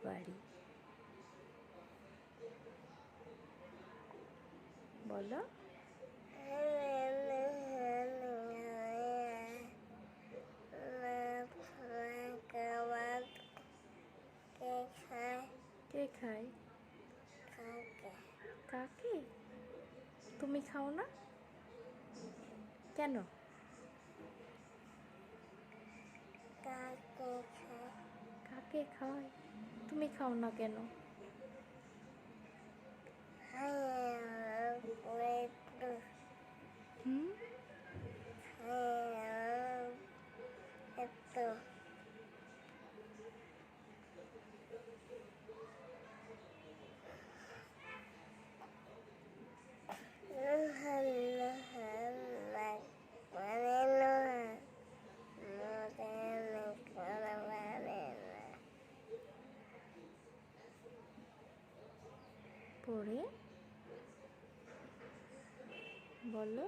বাড়ি? বলো। কে খায়? কাকে? তুমি খাও না কেন? কাকে খায়? তুমি খাও না কেন? হুম? পড়ে বলো।